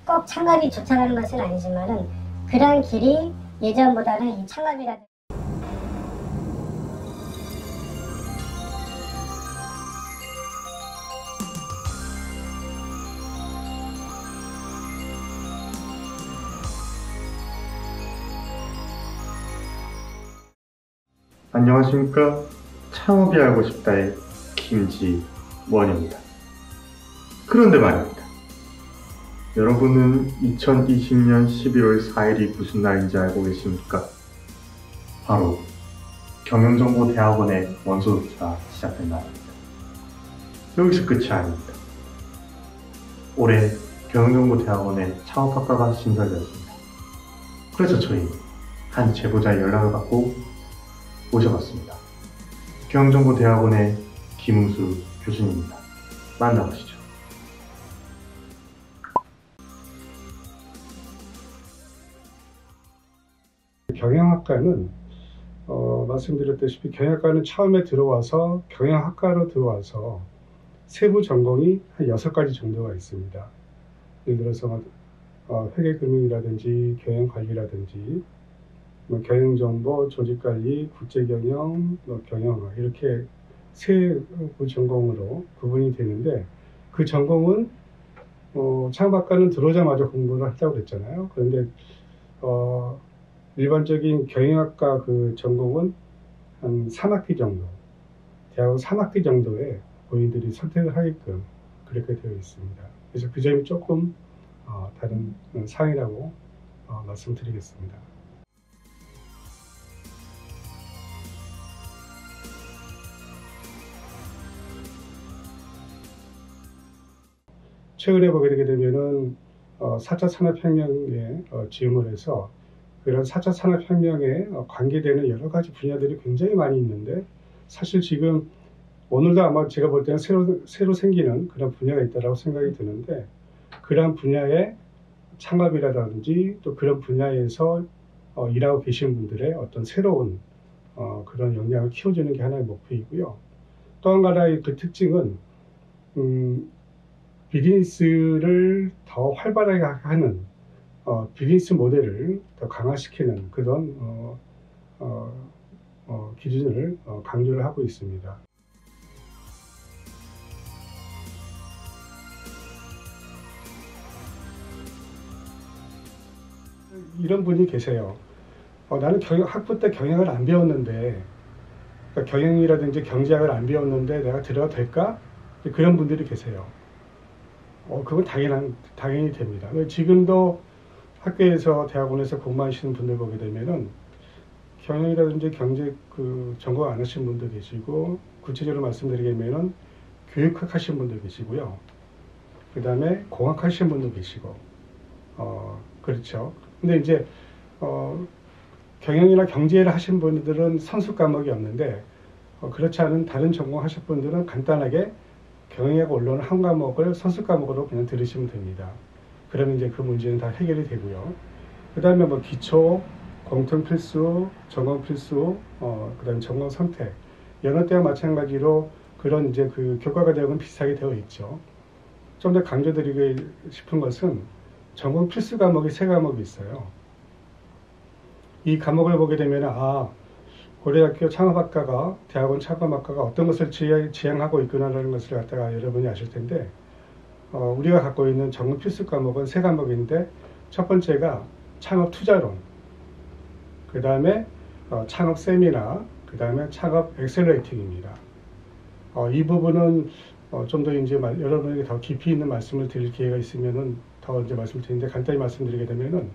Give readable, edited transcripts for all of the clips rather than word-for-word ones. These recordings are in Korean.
꼭 창업이 좋다는 것은 아니지만은 그런 길이 예전보다는 이 창업이라든지 안녕하십니까. 창업이 알고 싶다의 김지원입니다. 그런데 말입니다. 여러분은 2020년 11월 4일이 무슨 날인지 알고 계십니까? 바로 경영정보대학원의 원서조사가 시작된 날입니다. 여기서 끝이 아닙니다. 올해 경영정보대학원의 창업학과가 신설되었습니다. 그래서 저희 한 제보자의 연락을 받고 모셔봤습니다. 경영정보대학원의 김웅수 교수님입니다. 만나보시죠. 경영학과는 말씀드렸다시피 경영학과는 처음에 들어와서 경영학과로 들어와서 세부 전공이 한 6가지 정도가 있습니다. 예를 들어서 회계금융이라든지 경영관리라든지 경영정보, 조직관리, 국제경영, 경영학 이렇게 세부 전공으로 구분이 되는데 그 전공은 창업학과는 들어오자마자 공부를 했다고 그랬잖아요. 그런데 일반적인 경영학과 그 전공은 한 3학기 정도, 대학원 3학기 정도에 본인들이 선택을 하게끔 그렇게 되어 있습니다. 그래서 그 점이 조금 다른 사항이라고 말씀드리겠습니다. 최근에 보게 되게 되면은 4차 산업혁명에 지음을 해서 그런 4차 산업혁명에 관계되는 여러 가지 분야들이 굉장히 많이 있는데 사실 지금 오늘도 아마 제가 볼 때는 새로 생기는 그런 분야가 있다고 생각이 드는데 그런 분야의 창업이라든지 또 그런 분야에서 일하고 계신 분들의 어떤 새로운 그런 역량을 키워주는 게 하나의 목표이고요. 또 한 가지의 그 특징은 비즈니스를 더 활발하게 하는 비즈니스 모델을 더 강화시키는 그런 기준을 강조를 하고 있습니다. 이런 분이 계세요. 나는 학부 때 경영을 안 배웠는데 그러니까 경영이라든지 경제학을 안 배웠는데 내가 들어가도 될까? 그런 분들이 계세요. 그건 당연히 됩니다. 지금도 학교에서 대학원에서 공부하시는 분들 보게 되면은 경영이라든지 경제 전공 안 하신 분도 계시고 구체적으로 말씀드리자면은 교육학 하신 분도 계시고요. 그 다음에 공학 하신 분도 계시고 그렇죠. 근데 이제 경영이나 경제를 하신 분들은 선수 과목이 없는데 그렇지 않은 다른 전공 하실 분들은 간단하게 경영학 원론 한 과목을 선수 과목으로 그냥 들으시면 됩니다. 그러면 이제 그 문제는 다 해결이 되고요. 그 다음에 뭐 기초, 공통 필수, 전공 필수, 그 다음에 전공 선택. 여느 때와 마찬가지로 그런 이제 그 교과과정은 비슷하게 되어 있죠. 좀 더 강조드리고 싶은 것은 전공 필수 과목이 3과목이 있어요. 이 과목을 보게 되면 고려대학교 창업학과가 대학원 창업학과가 어떤 것을 지향하고 있구나라는 것을 갖다가 여러분이 아실 텐데 우리가 갖고 있는 전공 필수 과목은 3과목인데 첫 번째가 창업 투자론, 그 다음에 창업 세미나, 그 다음에 창업 엑셀러레이팅입니다. 이 부분은 좀 더 이제 여러분에게 더 깊이 있는 말씀을 드릴 기회가 있으면은 더 이제 말씀드리는데 간단히 말씀드리게 되면은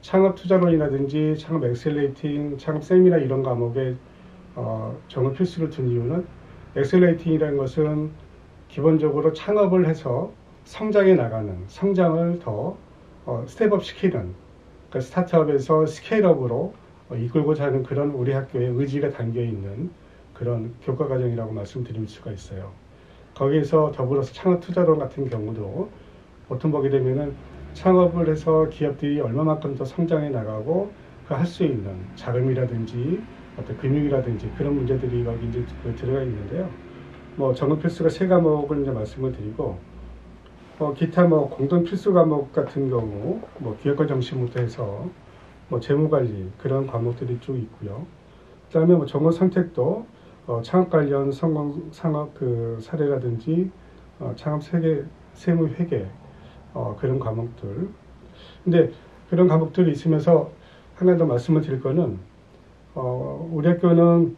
창업 투자론이라든지 창업 엑셀레이팅, 창업 세미나 이런 과목에 전공 필수를 둔 이유는 엑셀레이팅이라는 것은 기본적으로 창업을 해서 성장해 나가는, 성장을 더 스텝업 시키는, 그러니까 스타트업에서 스케일업으로 이끌고자 하는 그런 우리 학교의 의지가 담겨 있는 그런 교과 과정이라고 말씀드릴 수가 있어요. 거기에서 더불어서 창업 투자론 같은 경우도 보통 보게 되면은 창업을 해서 기업들이 얼마만큼 더 성장해 나가고 그 할 수 있는 자금이라든지 어떤 금융이라든지 그런 문제들이 여기 이제 들어가 있는데요. 뭐 전공 필수가 3과목을 이제 말씀을 드리고 기타 공동 필수 과목 같은 경우 기획과 정시부터 해서 재무관리 그런 과목들이 쭉 있고요. 그다음에 전공 선택도 창업 관련 성공 상업 사례라든지 창업 세무 회계 그런 과목들. 근데 그런 과목들이 있으면서 하나 더 말씀을 드릴 거는 우리 학교는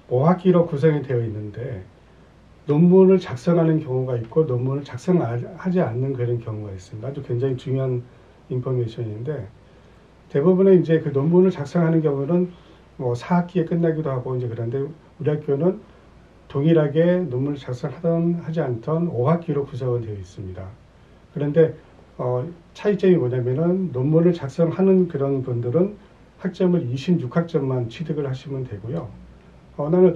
5학기로 구성이 되어 있는데 논문을 작성하는 경우가 있고 논문을 작성하지 않는 그런 경우가 있습니다. 아주 굉장히 중요한 인포메이션인데 대부분의 이제 그 논문을 작성하는 경우는 4학기에 끝나기도 하고 이제 그런데 우리 학교는 동일하게 논문을 작성하던 하지 않던 5학기로 구성은 되어 있습니다. 그런데 차이점이 뭐냐면은 논문을 작성하는 그런 분들은 학점을 26학점만 취득을 하시면 되고요. 나는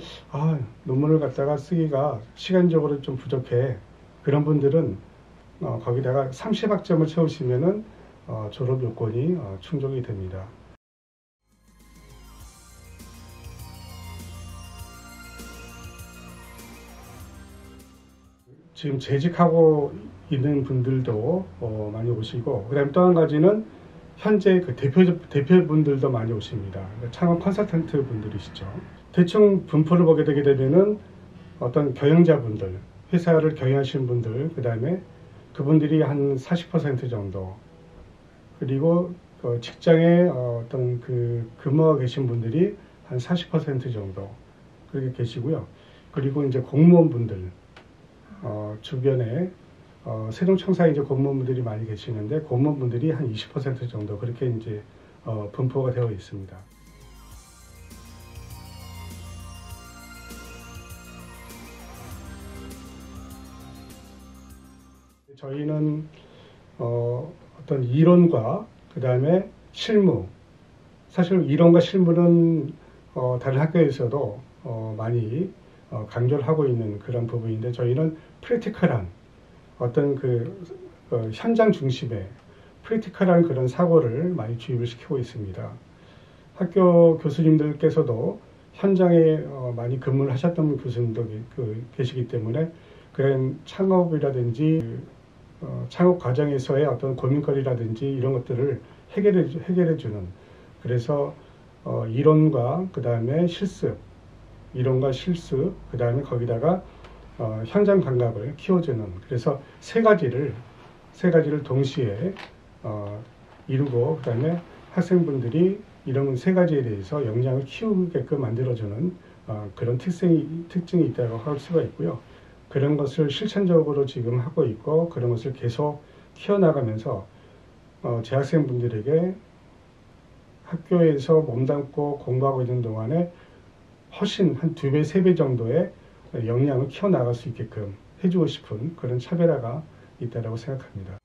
논문을 갖다가 쓰기가 시간적으로 좀 부족해. 그런 분들은 거기다가 30학점을 채우시면은 졸업 요건이 충족이 됩니다. 지금 재직하고 있는 분들도 많이 오시고, 그다음에 또 한 가지는 현재 그 대표분들도 많이 오십니다. 창업 컨설턴트 분들이시죠. 대충 분포를 보게 되게 되면은 어떤 경영자분들, 회사를 경영하시는 분들, 그다음에 그분들이 한 40% 정도, 그리고 직장에 어떤 근무하고 계신 분들이 한 40% 정도 그렇게 계시고요. 그리고 이제 공무원분들 주변에 세종청사에 이제 공무원분들이 많이 계시는데 공무원분들이 한 20% 정도 그렇게 이제 분포가 되어 있습니다. 저희는 어떤 이론과 그 다음에 실무, 사실 이론과 실무는 다른 학교에서도 많이 강조를 하고 있는 그런 부분인데 저희는 프랙티컬한 어떤 현장 중심의 프랙티컬한 그런 사고를 많이 주입을 시키고 있습니다. 학교 교수님들께서도 현장에 많이 근무를 하셨던 교수님도 계시기 때문에 그런 창업이라든지 창업 과정에서의 어떤 고민거리라든지 이런 것들을 해결해주는, 그래서 이론과 그 다음에 실습, 이론과 실습, 그 다음에 거기다가 현장 감각을 키워주는, 그래서 세 가지를 동시에 이루고, 그 다음에 학생분들이 이런 세 가지에 대해서 역량을 키우게끔 만들어주는 그런 특징이 있다고 할 수가 있고요. 그런 것을 실천적으로 지금 하고 있고, 그런 것을 계속 키워나가면서 재학생분들에게 학교에서 몸담고 공부하고 있는 동안에 훨씬 한 2배, 3배 정도의 역량을 키워나갈 수 있게끔 해주고 싶은 그런 차별화가 있다고 생각합니다.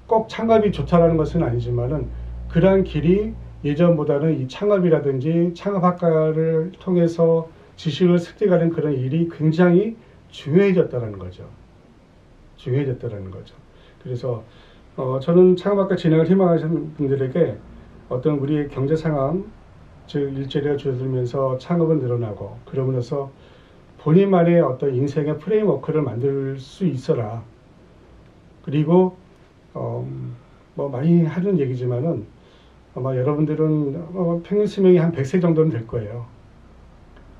꼭 창업이 좋다라는 것은 아니지만은 그러한 길이 예전보다는 이 창업이라든지 창업학과를 통해서 지식을 습득하는 그런 일이 굉장히 중요해졌다는 거죠. 그래서 저는 창업학과 진학을 희망하시는 분들에게 어떤 우리의 경제 상황, 즉 일자리가 줄어들면서 창업은 늘어나고 그러면서 본인만의 어떤 인생의 프레임워크를 만들 수 있어라. 그리고 많이 하는 얘기지만은 아마 여러분들은 평균 수명이 한 100세 정도는 될 거예요.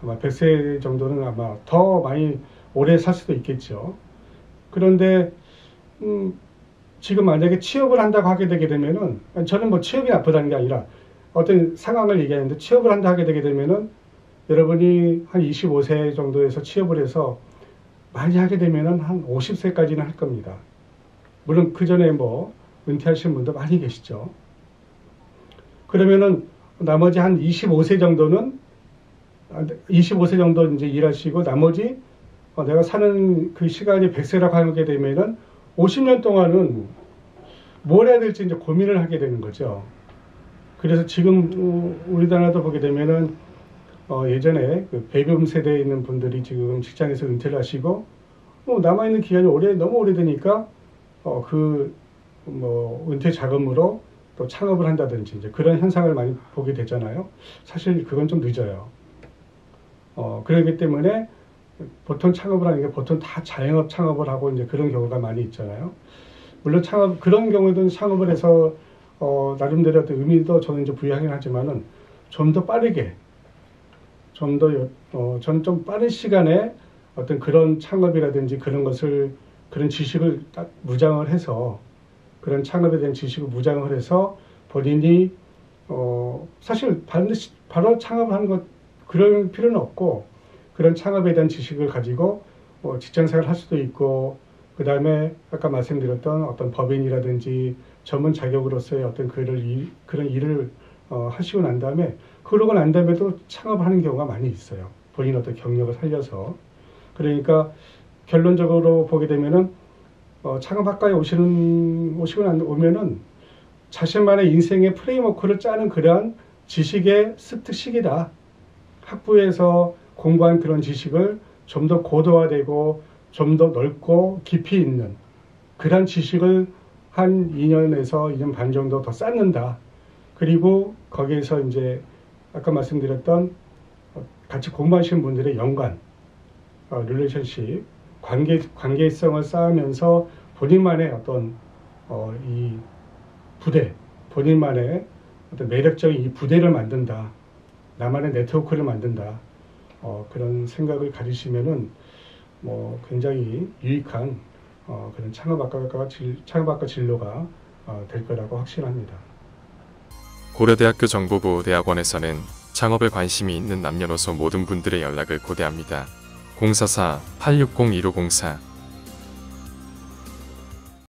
아마 100세 정도는 아마 더 많이 오래 살 수도 있겠죠. 그런데 지금 만약에 취업을 한다고 하게 되게 되면은, 저는 취업이 나쁘다는 게 아니라 어떤 상황을 얘기하는데, 취업을 한다 하게 되게 되면은 여러분이 한 25세 정도에서 취업을 해서 많이 하게 되면은 한 50세까지는 할 겁니다. 물론 그 전에 은퇴하신 분도 많이 계시죠. 그러면은 나머지 한 25세 정도는 25세 정도 이제 일하시고, 나머지 내가 사는 그 시간이 100세라고 하게 되면은 50년 동안은 뭘 해야 될지 이제 고민을 하게 되는 거죠. 그래서 지금 우리나라도 보게 되면은 예전에 그 베이비붐 세대에 있는 분들이 지금 직장에서 은퇴를 하시고 남아있는 기간이 너무 오래되니까 은퇴 자금으로 또 창업을 한다든지 이제 그런 현상을 많이 보게 되잖아요. 사실 그건 좀 늦어요. 그렇기 때문에 보통 창업을 하는 게 보통 다 자영업 창업을 하고 이제 그런 경우가 많이 있잖아요. 물론 그런 경우에는 창업을 해서 나름대로 어떤 의미도 저는 이제 부여하긴 하지만은 좀 더 빠르게, 저는 좀 빠른 시간에 어떤 그런 창업이라든지 그런 지식을 딱 무장을 해서, 그런 창업에 대한 지식을 무장을 해서 본인이 사실 반드시 바로 창업을 하는 것 그럴 필요는 없고, 그런 창업에 대한 지식을 가지고 직장생활을 할 수도 있고, 그 다음에 아까 말씀드렸던 어떤 법인이라든지 전문 자격으로서의 어떤 그런 일을 하시고 난 다음에, 그러고 난 다음에도 창업하는 경우가 많이 있어요. 본인 어떤 경력을 살려서. 그러니까 결론적으로 보게 되면은 창업학과에 오면은 자신만의 인생의 프레임워크를 짜는 그러한 지식의 습득식이다. 학부에서 공부한 그런 지식을 좀 더 고도화되고 좀 더 넓고 깊이 있는 그런 지식을 한 2년에서 2년 반 정도 더 쌓는다. 그리고 거기에서 이제 아까 말씀드렸던 같이 공부하시는 분들의 연관, 릴레이션십, 관계성을 쌓으면서 본인만의 어떤 이 부대, 본인만의 어떤 매력적인 이 부대를 만든다. 나만의 네트워크를 만든다. 그런 생각을 가지시면은 굉장히 유익한 그런 창업학과 진로가 될 거라고 확신합니다. 고려대학교 정보부 대학원에서는 창업에 관심이 있는 남녀노소 모든 분들의 연락을 고대합니다. 044-860-1504